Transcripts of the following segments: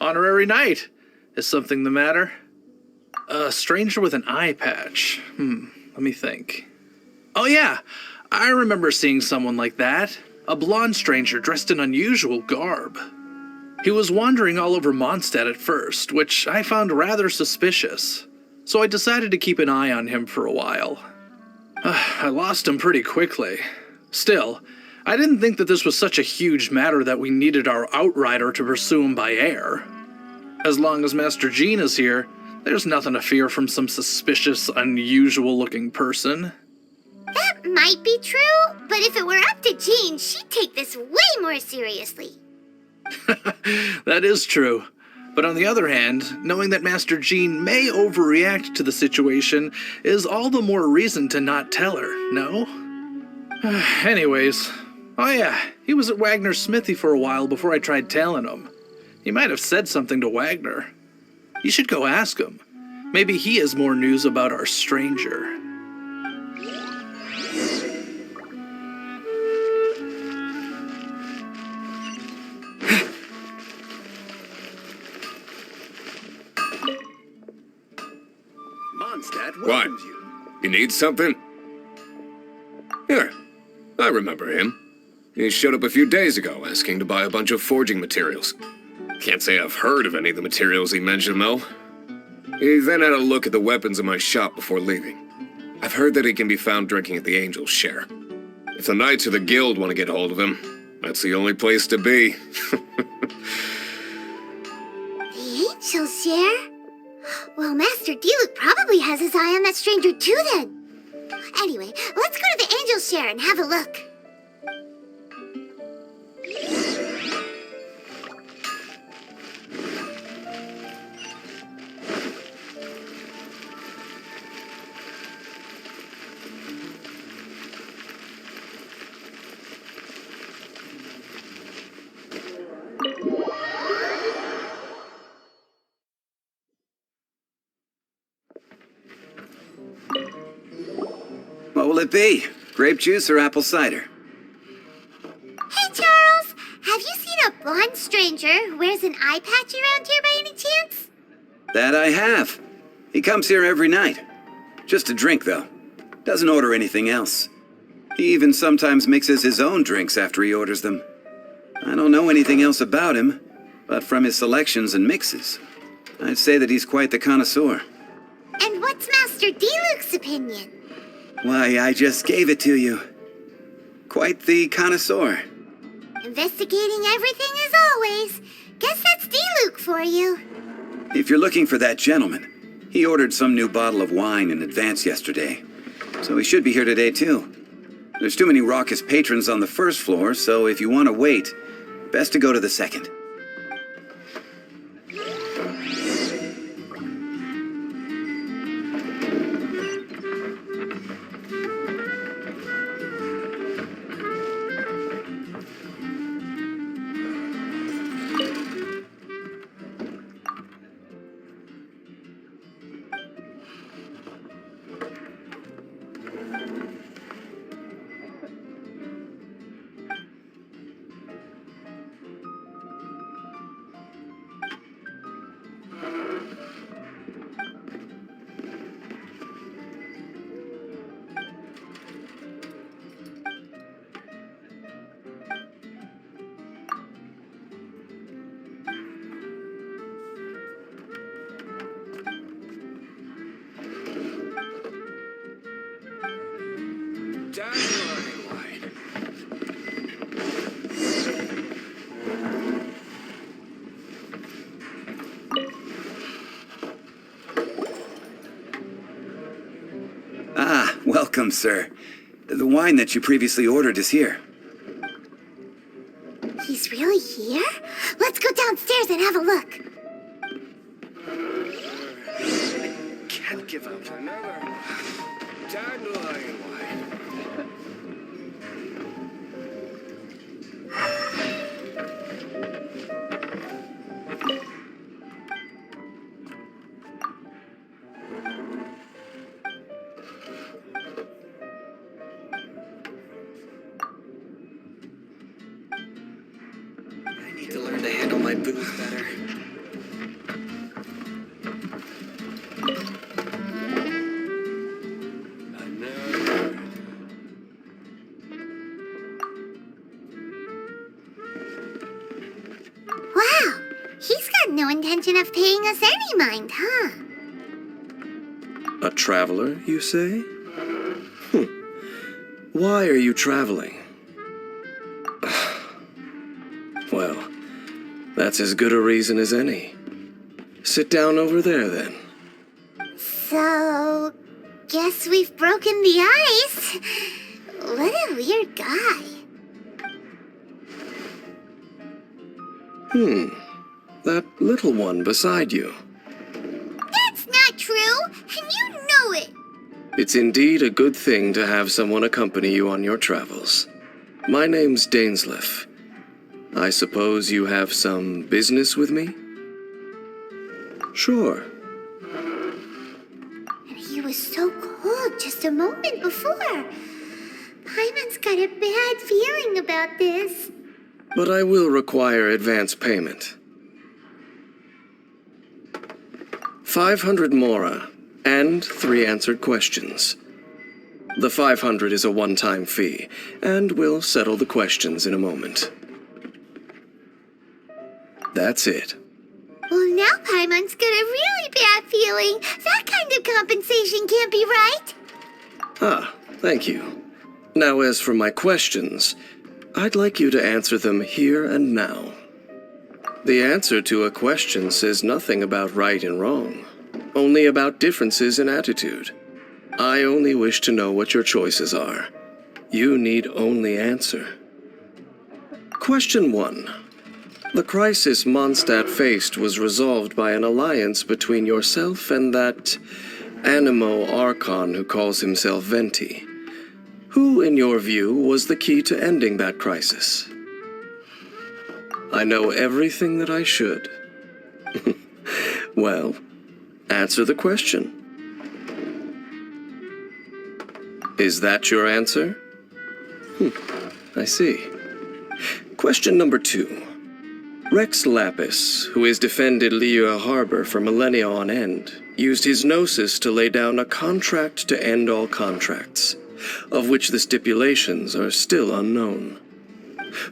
Honorary knight. Is something the matter? A stranger with an eye patch. Let me think. Oh yeah, I remember seeing someone like that. A blonde stranger dressed in unusual garb. He was wandering all over Mondstadt at first, which I found rather suspicious. So I decided to keep an eye on him for a while. I lost him pretty quickly. Still, I didn't think that this was such a huge matter that we needed our outrider to pursue him by air. As long as Master Jean is here, there's nothing to fear from some suspicious, unusual-looking person. That might be true, but if it were up to Jean, she'd take this way more seriously. That is true. But on the other hand, knowing that Master Jean may overreact to the situation is all the more reason to not tell her, no? Anyways, oh yeah, he was at Wagner's smithy for a while before I tried telling him. He might have said something to Wagner. You should go ask him. Maybe he has more news about our stranger. Mondstadt What? welcomes you. You need something? Here, I remember him. He showed up a few days ago asking to buy a bunch of forging materials. Can't say I've heard of any of the materials he mentioned, though. He then had a look at the weapons in my shop before leaving. I've heard that he can be found drinking at the Angel's Share. If the Knights or the Guild want to get hold of him, that's the only place to be. The Angel's Share? Well, Master Diluc probably has his eye on that stranger too then. Anyway, let's go to the Angel's Share and have a look. What will it be? Grape juice or apple cider? Hey, Charles! Have you seen a blonde stranger who wears an eye patch around here by any chance? That I have. He comes here every night. Just a drink, though. Doesn't order anything else. He even sometimes mixes his own drinks after he orders them. I don't know anything else about him, but from his selections and mixes, I'd say that he's quite the connoisseur. And what's Master Diluc's opinion? Why, I just gave it to you. Quite the connoisseur. Investigating everything as always. Guess that's Diluc for you. If you're looking for that gentleman, he ordered some new bottle of wine in advance yesterday. So he should be here today, too. There's too many raucous patrons on the first floor, so if you want to wait, best to go to the second. Ah, welcome, sir. The wine that you previously ordered is here. He's really here? Let's go downstairs and have a look. Can't give up. Another dandelion wine. I need to learn to handle my booze better. Wow, he's got no intention of paying us any mind, huh? A traveler, you say? Why are you traveling? Well, that's as good a reason as any. Sit down over there, then. So, guess we've broken the ice. What a weird guy. That little one beside you. That's not true, and you know it. It's indeed a good thing to have someone accompany you on your travels. My name's Dainsleif. I suppose you have some business with me? Sure. And he was so cold just a moment before. Paimon's got a bad feeling about this. But I will require advance payment. 500 mora, and 3 answered questions. The 500 is a one-time fee, and we'll settle the questions in a moment. That's it. Well, now Paimon's got a really bad feeling. That kind of compensation can't be right. Ah, thank you. Now, as for my questions, I'd like you to answer them here and now. The answer to a question says nothing about right and wrong, only about differences in attitude. I only wish to know what your choices are. You need only answer. Question 1. The crisis Mondstadt faced was resolved by an alliance between yourself and that Animo Archon who calls himself Venti. Who, in your view, was the key to ending that crisis? I know everything that I should. Well, answer the question. Is that your answer? I see. Question number 2. Rex Lapis, who has defended Liyue Harbor for millennia on end, used his gnosis to lay down a contract to end all contracts, of which the stipulations are still unknown.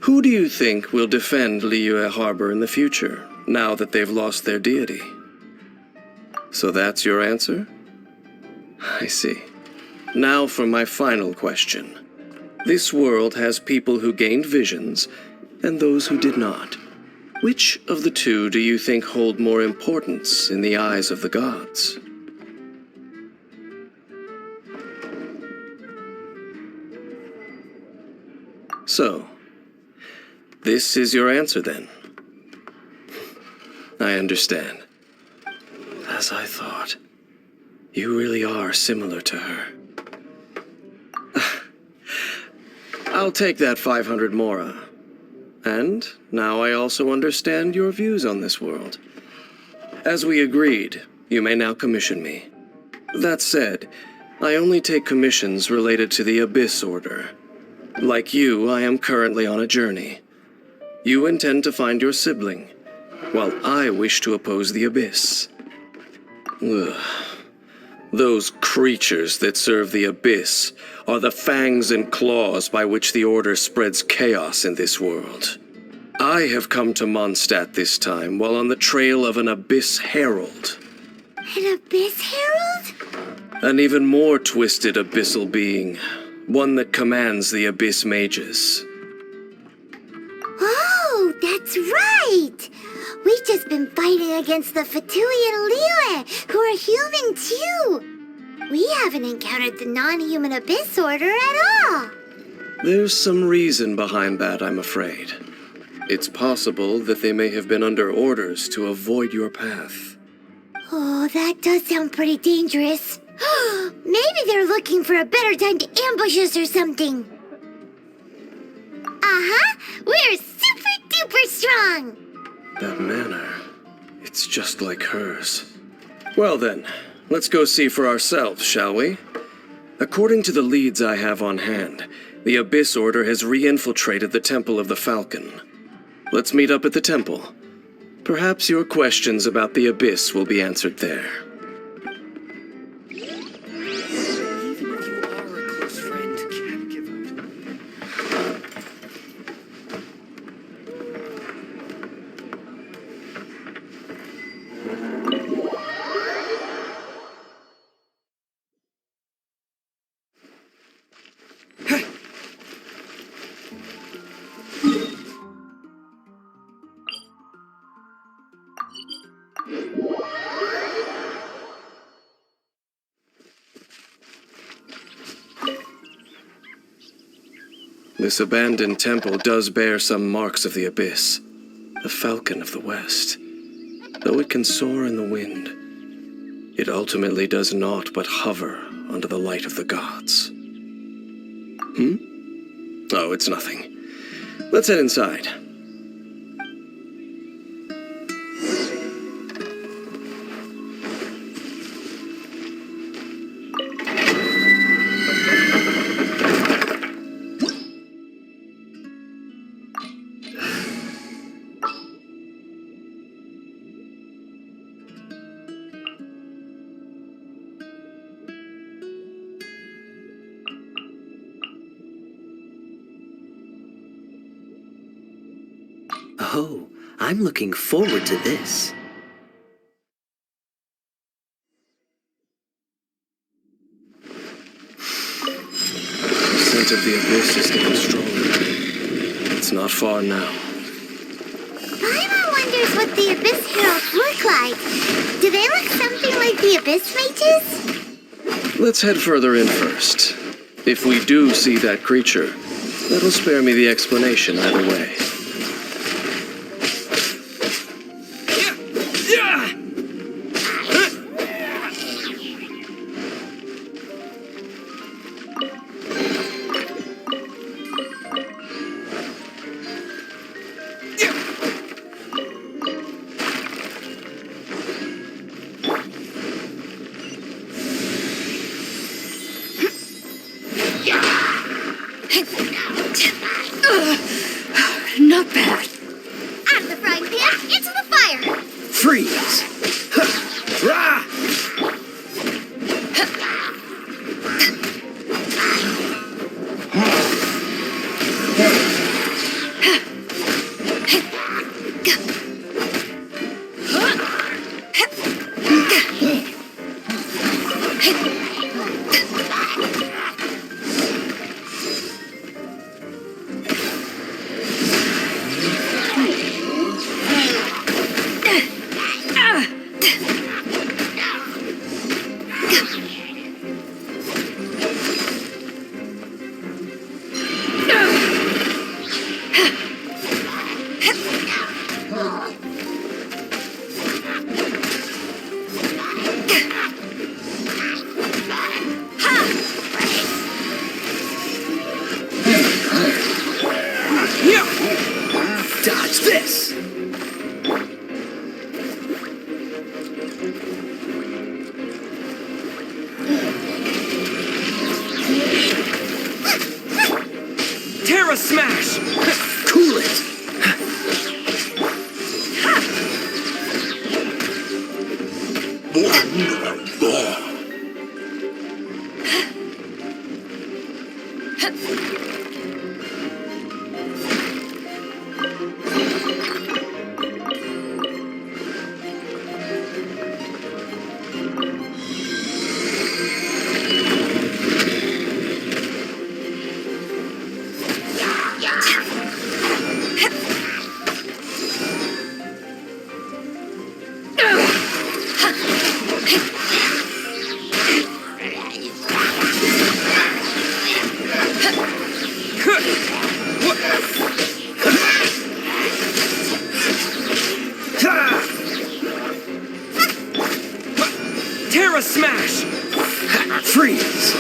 Who do you think will defend Liyue Harbor in the future, now that they've lost their deity? So that's your answer? I see. Now for my final question. This world has people who gained visions, and those who did not. Which of the two do you think hold more importance in the eyes of the gods? So, this is your answer then? I understand. As I thought. You really are similar to her. I'll take that 500 mora. And now I also understand your views on this world. As we agreed, you may now commission me. That said, I only take commissions related to the Abyss Order. Like you, I am currently on a journey. You intend to find your sibling, while I wish to oppose the Abyss. Ugh. Those creatures that serve the Abyss are the fangs and claws by which the Order spreads chaos in this world. I have come to Mondstadt this time while on the trail of an Abyss Herald. An Abyss Herald? An even more twisted abyssal being, one that commands the Abyss Mages. Oh, that's right! We've just been fighting against the Fatui and Liyue, who are human too. We haven't encountered the non-human Abyss Order at all. There's some reason behind that, I'm afraid. It's possible that they may have been under orders to avoid your path. Oh, that does sound pretty dangerous. Maybe they're looking for a better time to ambush us or something. Uh-huh, we're super duper strong. That manner, it's just like hers. Well then, let's go see for ourselves, shall we? According to the leads I have on hand, the Abyss Order has re-infiltrated the Temple of the Falcon. Let's meet up at the temple. Perhaps your questions about the Abyss will be answered there. This abandoned temple does bear some marks of the Abyss, the Falcon of the West. Though it can soar in the wind, it ultimately does naught but hover under the light of the gods. Oh, it's nothing. Let's head inside. Oh, I'm looking forward to this. The scent of the Abyss is getting stronger. It's not far now. Paimon wonders what the Abyss Heralds look like. Do they look something like the Abyss Mages? Let's head further in first. If we do see that creature, that'll spare me the explanation either way. Not bad. Out of the frying pan, into the fire. Freeze! Rah! Dodge this! Terra Smash! Cool it! Terra Smash! Freeze!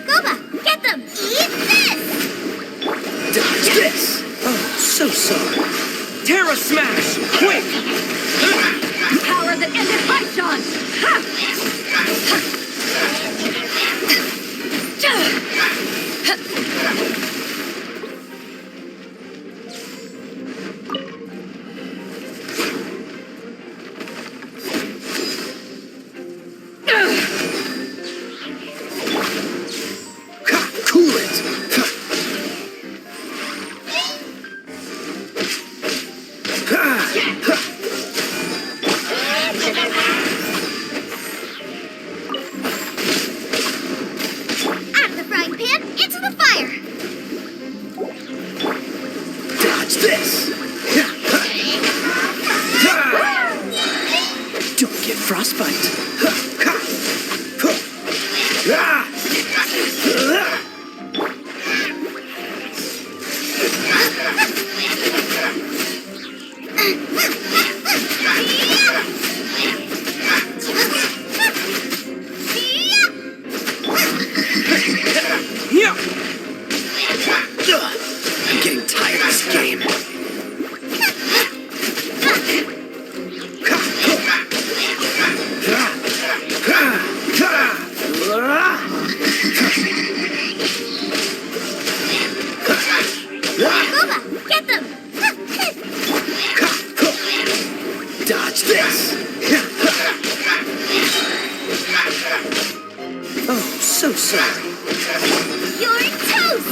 Gooba, get them! Eat this! Dodge this! Oh, so sorry. Terra Smash! Quick! Power that ended Python! Cool it! Out of the frying pan, into the fire! Dodge this! Don't get frostbite. Yeah. I'm getting tired of this game. Gooba, get them! Dodge this! Oh, so sorry. You're toast!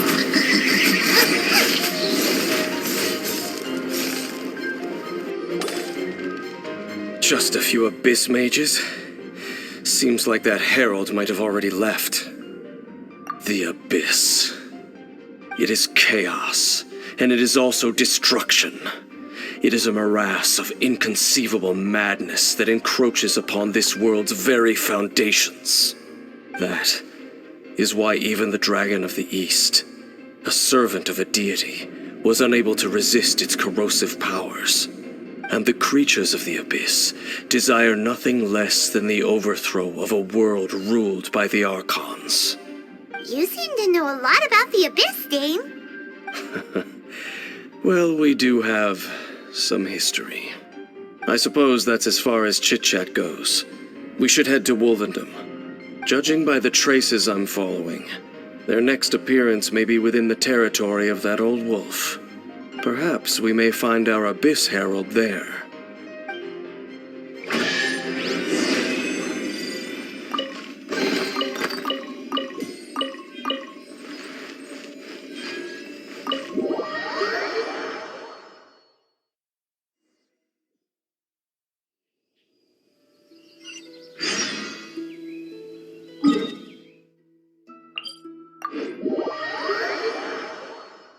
Just a few abyss mages? Seems like that herald might have already left. The abyss. It is chaos, and it is also destruction. It is a morass of inconceivable madness that encroaches upon this world's very foundations. That is why even the Dragon of the East, a servant of a deity, was unable to resist its corrosive powers. And the creatures of the abyss desire nothing less than the overthrow of a world ruled by the Archons. You seem to know a lot about the Abyss, Dame. Well, we do have some history. I suppose that's as far as chit-chat goes. We should head to Wolvendom. Judging by the traces I'm following, their next appearance may be within the territory of that old wolf. Perhaps we may find our Abyss Herald there.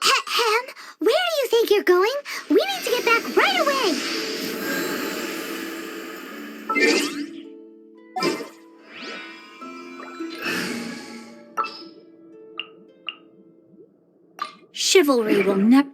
Ham, where do you think you're going? We need to get back right away! Chivalry will never...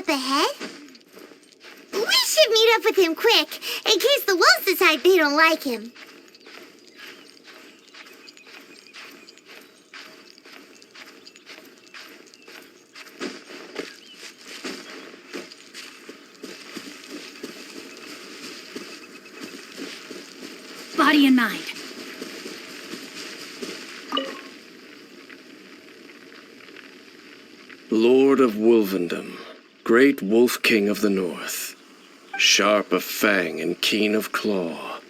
up ahead? We should meet up with him quick, in case the wolves decide they don't like him. Body and mind. Lord of Wolvendom, great Wolf King of the North, sharp of fang and keen of claw,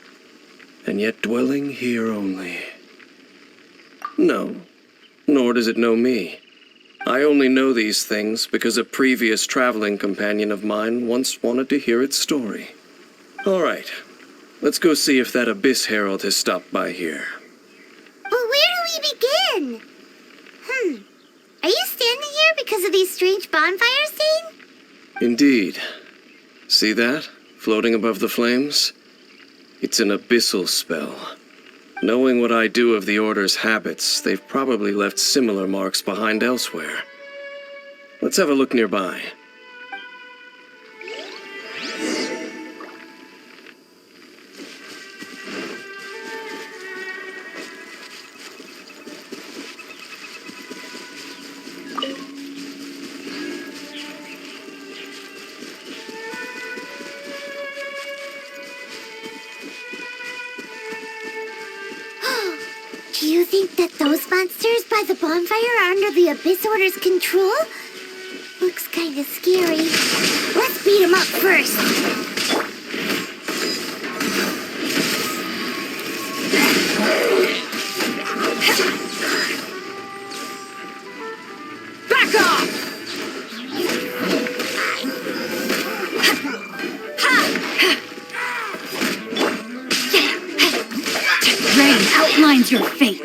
and yet dwelling here only. No, nor does it know me. I only know these things because a previous traveling companion of mine once wanted to hear its story. All right, let's go see if that Abyss Herald has stopped by here. But where do we begin? Are you standing here because of these strange bonfires, Dane? Indeed. See that, floating above the flames? It's an abyssal spell. Knowing what I do of the Order's habits, they've probably left similar marks behind elsewhere. Let's have a look nearby. Do you think that those monsters by the bonfire are under the Abyss Order's control? Looks kinda scary. Let's beat them up first. Back off! Rain outlines your fate.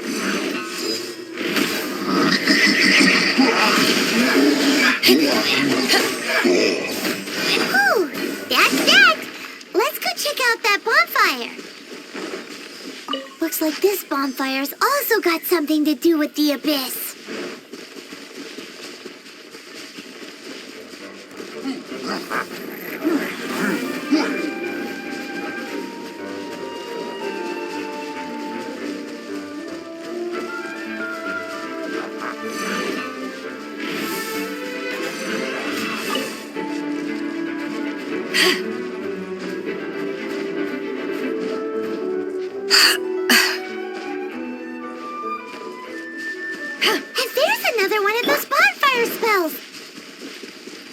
Whew, that's that. Let's go check out that bonfire. Looks like this bonfire's also got something to do with the Abyss.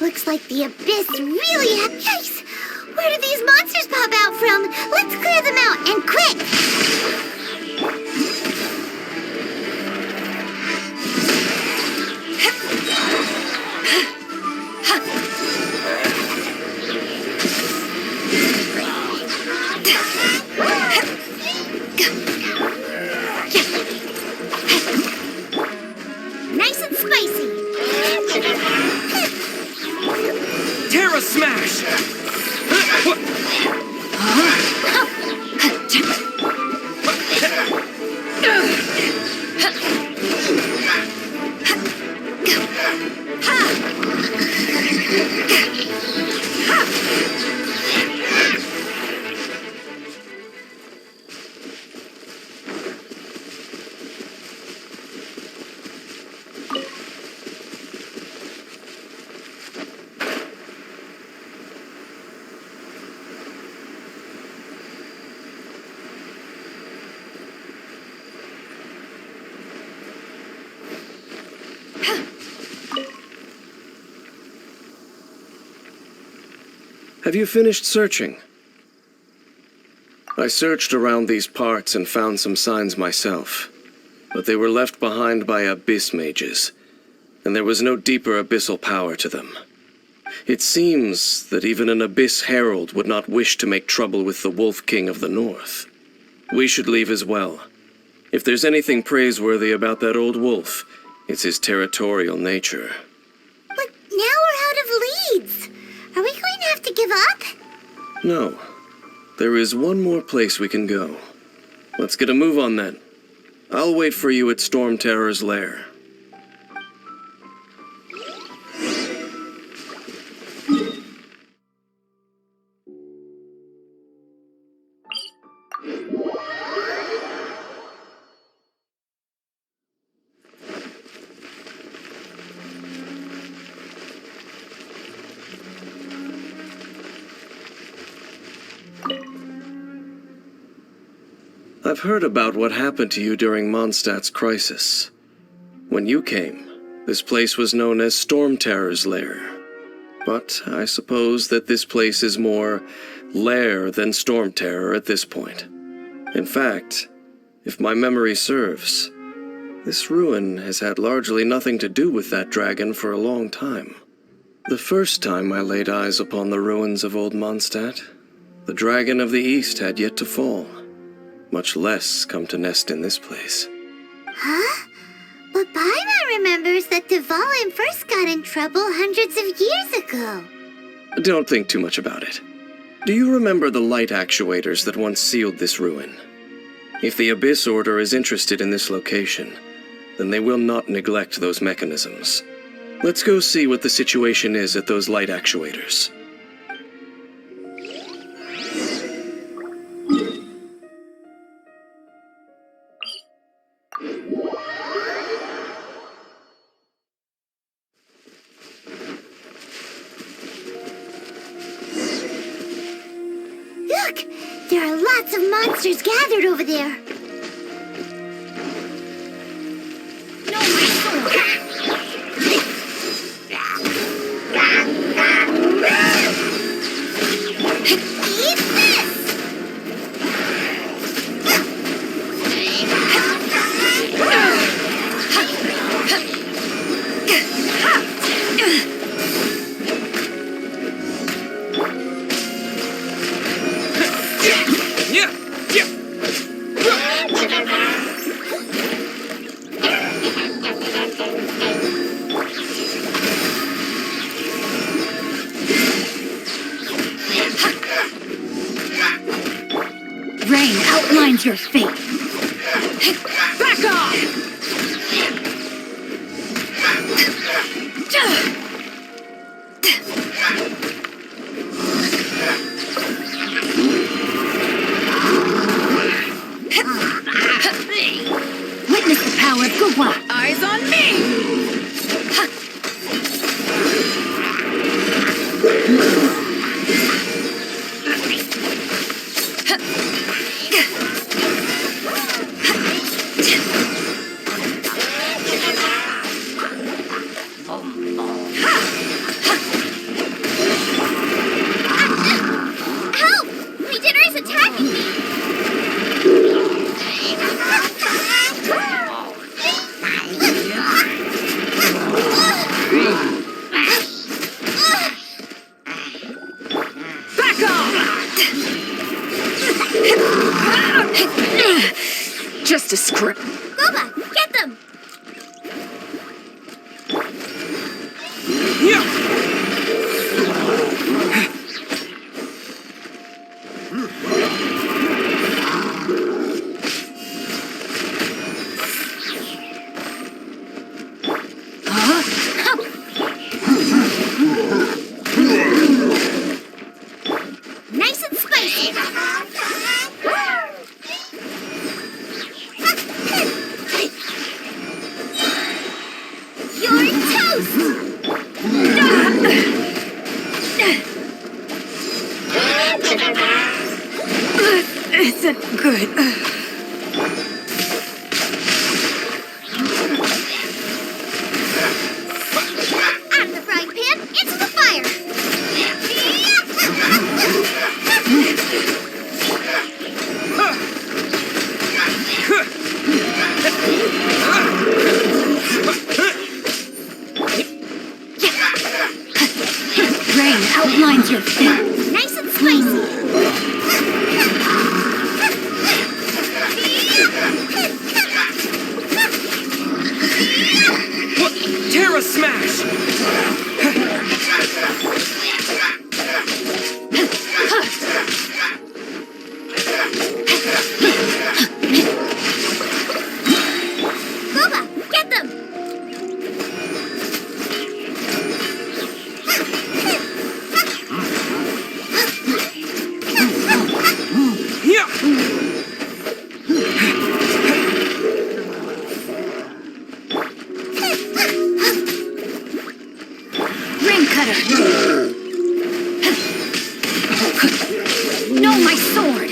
Looks like the Abyss really had... Yikes! Where did these monsters pop out from? Let's clear them out, and quick! Nice and spicy! Terra Smash! Have you finished searching? I searched around these parts and found some signs myself, but they were left behind by abyss mages, and there was no deeper abyssal power to them. It seems that even an abyss herald would not wish to make trouble with the Wolf King of the North. We should leave as well. If there's anything praiseworthy about that old wolf, it's his territorial nature. But now we're out of leads. Are we going to have to give up? No. There is one more place we can go. Let's get a move on then. I'll wait for you at Storm Terror's lair. I've heard about what happened to you during Mondstadt's crisis. When you came, this place was known as Storm Terror's Lair. But I suppose that this place is more lair than Storm Terror at this point. In fact, if my memory serves, this ruin has had largely nothing to do with that dragon for a long time. The first time I laid eyes upon the ruins of Old Mondstadt, the Dragon of the East had yet to fall, much less come to nest in this place. Huh? But Paimon remembers that Dvalin first got in trouble hundreds of years ago. Don't think too much about it. Do you remember the light actuators that once sealed this ruin? If the Abyss Order is interested in this location, then they will not neglect those mechanisms. Let's go see what the situation is at those light actuators. Look! There are lots of monsters gathered over there. Rain outlines your fate. Back off! Witness the power of Gugwa. Eyes on me! Help! Leader is attacking me! Back off! Just a script. Boba, get them! Nice and spicy! You're toast! Isn't good. Out of the frying pan, into the fire! Rain outlines your fate. Nice and spicy! Terra Smash! Boba, get them! Ring cutter. No, my sword.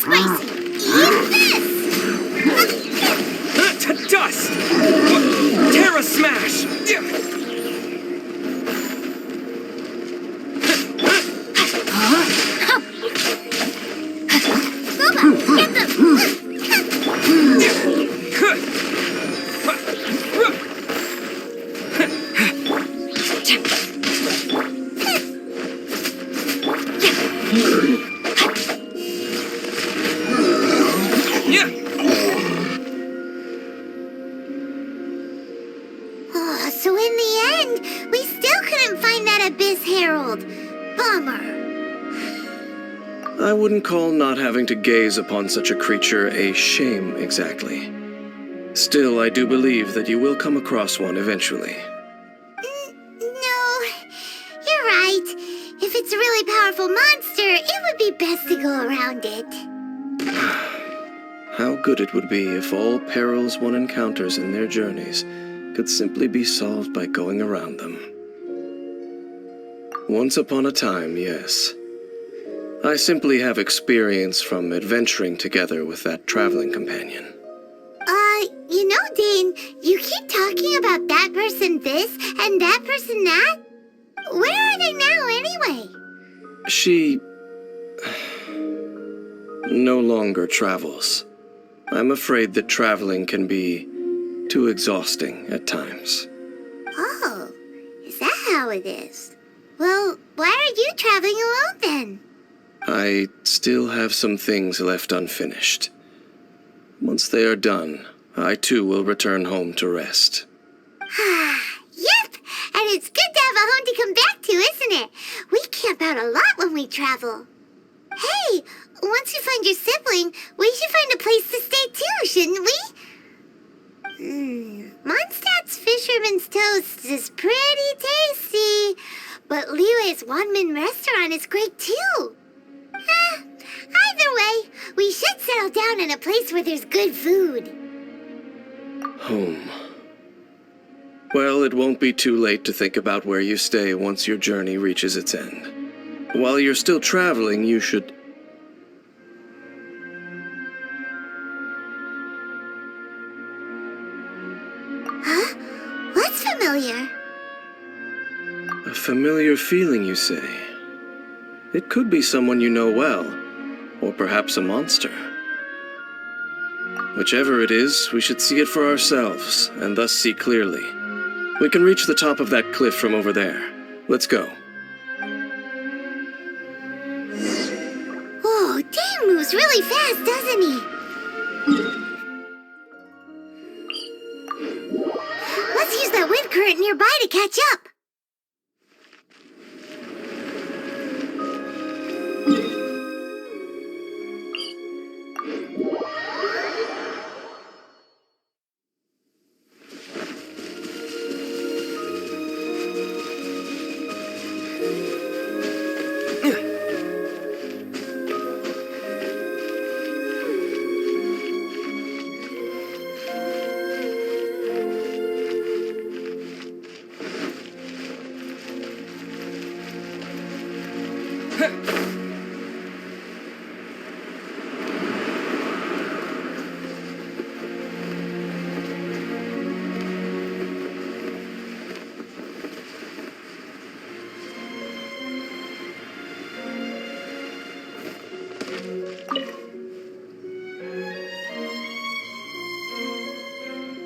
spicy. Eat this! To dust! Terra Smash! Guba, get them! Oh, so in the end, we still couldn't find that Abyss Herald. Bummer. I wouldn't call not having to gaze upon such a creature a shame exactly. Still, I do believe that you will come across one eventually. No, you're right. If it's a really powerful monster, it would be best to go around it. How good it would be if all perils one encounters in their journeys could simply be solved by going around them. Once upon a time, yes. I simply have experience from adventuring together with that traveling companion. You know, Dane, you keep talking about that person this and that person that. Where are they now, anyway? She no longer travels. I'm afraid that traveling can be too exhausting at times. Oh, is that how it is? Well, why are you traveling alone then? I still have some things left unfinished. Once they are done, I too will return home to rest. Yep, and it's good to have a home to come back to, isn't it? We camp out a lot when we travel. Hey, once you find your sibling, we should find a place to stay too, shouldn't we? Mondstadt's Fisherman's Toast is pretty tasty, but Liyue's one-man restaurant is great too. Either way, we should settle down in a place where there's good food. Home. Well, it won't be too late to think about where you stay once your journey reaches its end. While you're still traveling, you should... Huh? What's familiar? A familiar feeling, you say? It could be someone you know well, or perhaps a monster. Whichever it is, we should see it for ourselves, and thus see clearly. We can reach the top of that cliff from over there. Let's go. Whoa, Dane moves really fast, doesn't he? Let's use that wind current nearby to catch up.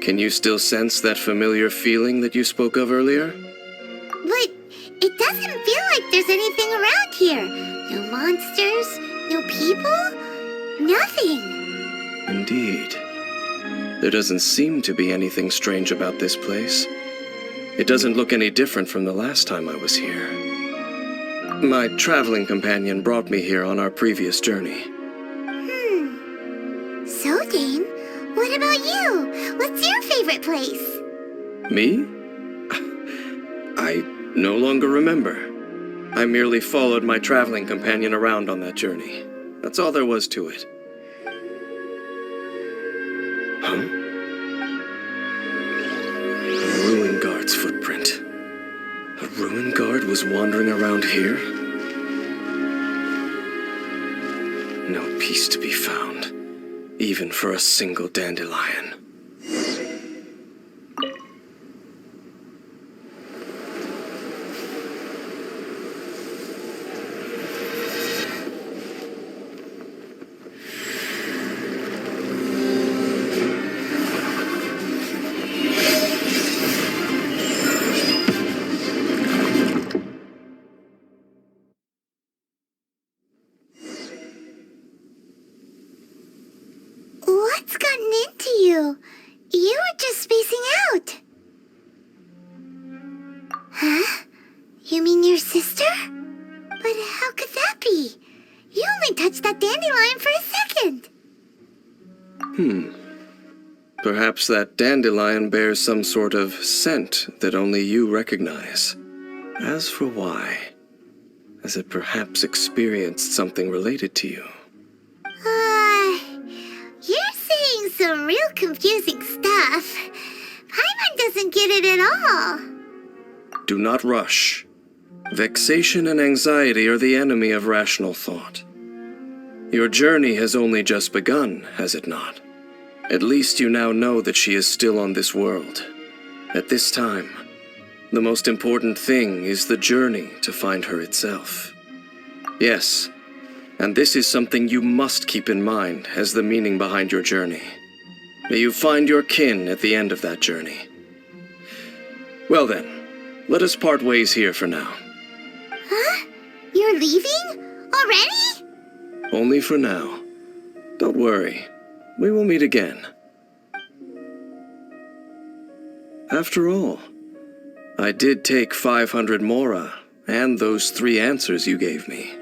Can you still sense that familiar feeling that you spoke of earlier? But it doesn't feel like there's anything around here. No monsters, no people, nothing. Indeed. There doesn't seem to be anything strange about this place. It doesn't look any different from the last time I was here. My traveling companion brought me here on our previous journey. So, Dane, what about you? What's your favorite place? Me? I no longer remember. I merely followed my traveling companion around on that journey. That's all there was to it. Huh? A ruin guard's footprint. A ruin guard was wandering around here? No peace to be found, even for a single dandelion. What's gotten into you? You were just spacing out. Huh? You mean your sister? But how could that be? You only touched that dandelion for a second. Perhaps that dandelion bears some sort of scent that only you recognize. As for why, has it perhaps experienced something related to you? You're saying some real confusing stuff. Paimon doesn't get it at all. Do not rush. Vexation and anxiety are the enemy of rational thought. Your journey has only just begun, has it not? At least you now know that she is still on this world. At this time, the most important thing is the journey to find her itself. Yes, and this is something you must keep in mind as the meaning behind your journey. May you find your kin at the end of that journey. Well then, let us part ways here for now. Huh? You're leaving? Already? Only for now. Don't worry, we will meet again. After all, I did take 500 mora and those 3 answers you gave me.